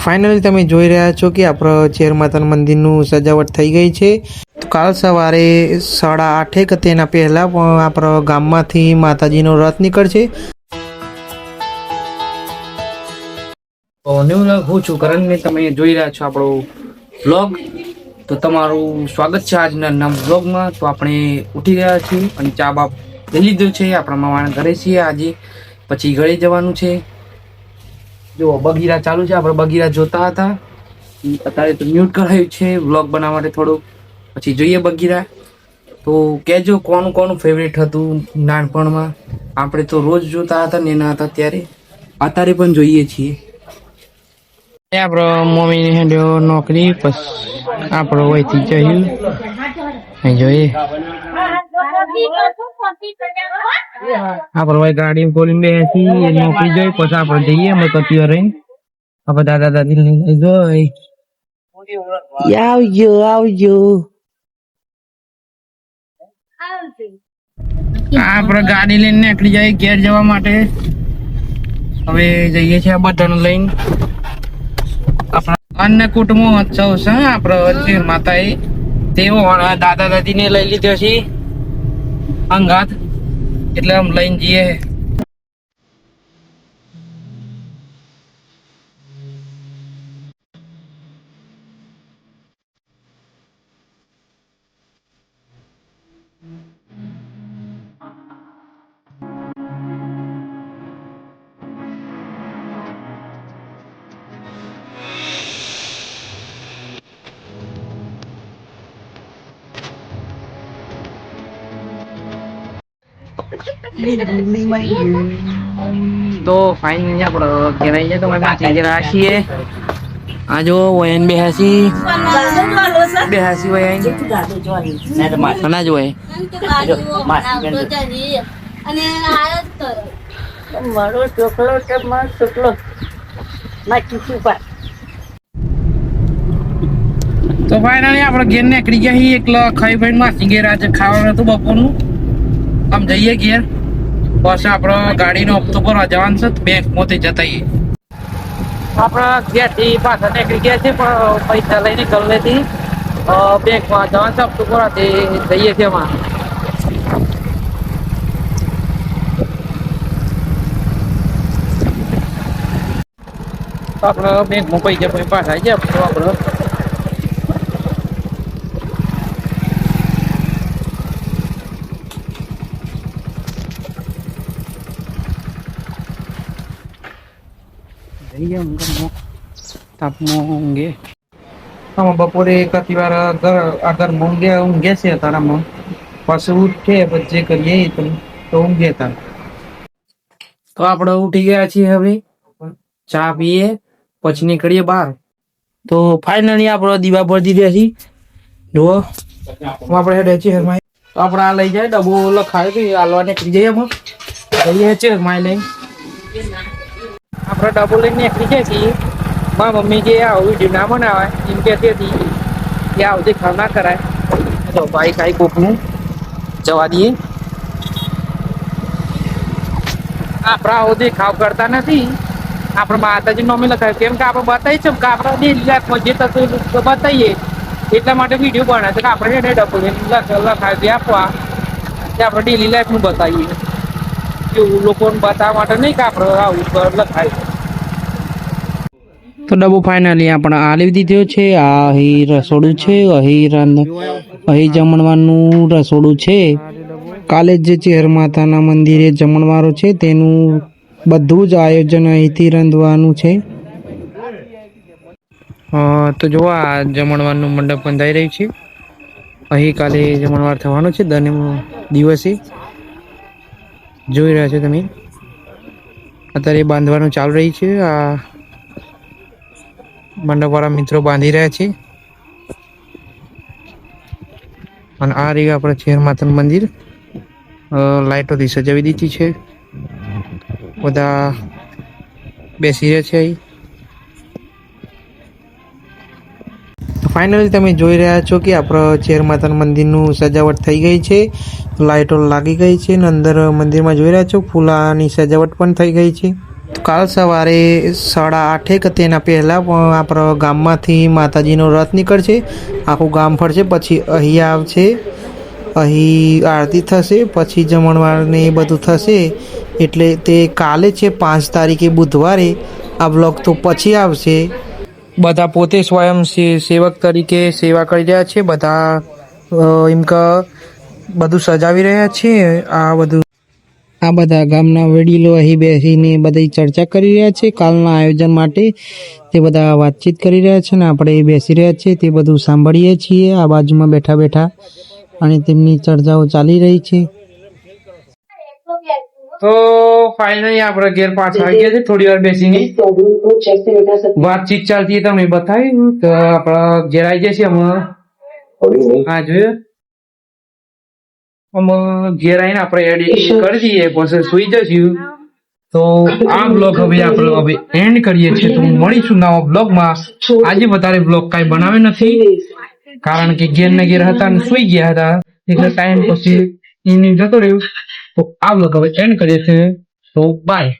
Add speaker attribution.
Speaker 1: Finally તમે જોઈ રહ્યા છો કે આપણો ચેર માતાના મંદિરનું સજાવટ થઈ ગઈ છે. કાલ સવારે 8:30 કે તેના પહેલાં આપણા ગામમાંથી માતાજીનો રથ નીકળશે. હું છું કરણ ને તમે જોઈ રહ્યા છો આપણો વ્લોગ. તો તમારું સ્વાગત છે આજના નવા વ્લોગમાં. તો આપણે ઉઠી ગયા છીએ અને ચા બાપ લઈ લીધો છે. આપણા મામાના ઘરે છીએ આજે, પછી ઘરે જવાનું છે. જો બગીરા ચાલુ છે, આપણે બગીરા જોતા હતા. અત્યારે તો મ્યુટ કરાયું છે વ્લોગ બનાવવા માટે થોડું, પછી જોઈએ બગીરા. તો કહેજો કોનું કોનું ફેવરેટ હતું નાનપણમાં. આપણે તો રોજ જોતા હતા ને એના હતા ત્યારે, અત્યારે પણ જોઈએ છીએ. આપણો મમ્મી હેડ્યો નોકરી, પછી આપણો વયથી જયું જોઈએ. આપણે ભાઈ ગાડી ખોલીને બેસી નોકરી જોઈ, પછી આપણે જઈએ અમે કતિયો રહીને આપણે દાદા દાદી લઈને જોઈ. આવજો આવજો. આપણે ગાડી લઈને નીકળી જાય ઘેર જવા માટે. હવે જઈએ છીએ બધાને લઈને. આપણા અન્નકૂટ મહોત્સવ છે આપણે માતાએ, તેઓ દાદા દાદી ને લઈ લીધો છે અંગાત, એટલે આમ લઈને જઈએ. તો ફાઇનલી આપણે ઘેર આવી જાય તો માસી ઘેર છીએ. આ જો વયન બેહાસી વયન ના જો તો ફાઇનલી આપણે ઘેર નીકળી ગયા છીએ. એકલા ખાઈ ભાઈ માસી ઘેર આજે ખાવાનું હતું બપોરનું. આમ જઈએ ઘેર, પછી આપણે ગાડીનો હપ્તો ભરવા જવાનું છે બેંકમાંથી જતા આપણા ઘેરથી પાછા નીકળી ગયા છે, પણ પૈસા લઈને ગલ્લેથી બેંકમાં જવાનું છે હપ્તો ભરવા, તે જઈએ છીએ એમાં. આપણે બેંકમાં પૈસા પાછા આવી જાય તો આપણે બપોરે કતી વાર આગળ ઊંઘે છે તારામાં, પાછું ઉઠે પછી જે કરીએ તો ઊંઘે તાર. તો આપણે ઉઠી ગયા છીએ, હવે ચા પીએ પછી નીકળીએ બહાર. તો ફાઇનલી આપણે દીવા ભરી દીધા છીએ. જુઓ આપણે હેડે ચેરમાં, તો આપણે આ લઈ જાય ડબ્બો લખાય તો હાલવા નીકળી જઈએ. જઈએ ચેરમાં લઈને આપણે ડબ્બો લઈને નીકળી જાય છીએ. મારા મમ્મી કે આવું વિડીયો ના બનાવાય એમ કહેતી હતી કે આવું દેખાવ ના કરાય. તો ભાઈ કાંઈ કોકનું જવા દઈએ. આપણે આવો દેખાવ કરતા નથી. આપણે માતાજી નોમી લખાય, કેમ કે આપણે બતાવીએ છે કે આપણે ડેલી લાઈફમાં જે થતું બતાવીએ, એટલા માટે વિડીયો બનાવે છે કે આપણે એને ડબ્બો લઈને લખાવી આપવા કે આપણે ડેલી લાઈફનું બતાવીએ. એવું લોકોને બતાવવા માટે નહીં કે આપણે આવું લખાય. તો ડબ્બો ફાઇનલી આપણે આલી દીધો છે. આ અહીં રસોડું છે, અહીં જમણવાનું રસોડું છે. કાલે જે ચેર માતાના મંદિરે જમણવારો છે તેનું બધું જ આયોજન અહીંથી રાંધવાનું છે. તો જો આ જમણવારનું મંડપ બંધાઈ રહ્યું છે. અહીં કાલે જમણવાર થવાનું છે દર દિવસે. જોઈ રહ્યા છો તમે, અત્યારે બાંધવાનું ચાલુ રહી છે. આ મંડપવાળા મિત્રો બાંધી રહ્યા છે. અને આ રહ્યું આપણે ચેર માતાનું મંદિર, લાઇટોથી સજાવી દીધી છે. બધા બેસી રહ્યા છે અહીં. ફાઇનલી તમે જોઈ રહ્યા છો કે આપણા ચેર માતાના મંદિરનું સજાવટ થઈ ગઈ છે. લાઇટો લાગી ગઈ છે ને અંદર મંદિરમાં જોઈ રહ્યા છો ફૂલાની સજાવટ પણ થઈ ગઈ છે.
Speaker 2: કાલ સવારે 8:30 કે તેના પહેલાં આપણા ગામમાંથી માતાજીનો રથ નીકળશે, આખું ગામ ફરશે, પછી અહીં આવશે, અહીં આરતી થશે, પછી જમણવાર ને એ બધું થશે. એટલે તે કાલે છે 5 તારીખે બુધવારે. આ બ્લોગ તો પછી આવશે. બધા પોતે સ્વયં સેવક તરીકે સેવા કરી રહ્યા છે. બધા એમ કે બધું સજાવી રહ્યા છે. આ બધા ગામના વડીલો અહીં બેસીને બધી ચર્ચા કરી રહ્યા છે કાલના આયોજન માટે. તે બધા વાતચીત કરી રહ્યા છે ને આપણે બેસી રહ્યા છીએ, તે બધું સાંભળીએ છીએ આ બાજુમાં બેઠા બેઠા, અને તેમની ચર્ચાઓ ચાલી રહી છે.
Speaker 1: તો ફાઇનલી આપણે ઘેર પાછા આવી ગયા છે. થોડી વાર બેસીને વાતચીત ચાલતી હતી, તમે બતાવ્યું તો આપણા ઘેર આવી ગયા છે હમણાં. હા જોયું, ઘેર આવીને આપણે એડિટિંગ કરી દઈએ પછી સુઈ જશું. તો આ બ્લોગ હવે આપણે હવે એન્ડ કરીએ છીએ. તો મળીશું નવા બ્લોગમાં. આજે વધારે બ્લોગ કાંઈ બનાવે નથી, કારણ કે ઘેર ને ઘેર હતા ને સુઈ ગયા હતા, એટલે ટાઈમ પછી એની જતો રહ્યું. તો આ બ્લોગ હવે એન્ડ કરીએ છીએ. તો બાય.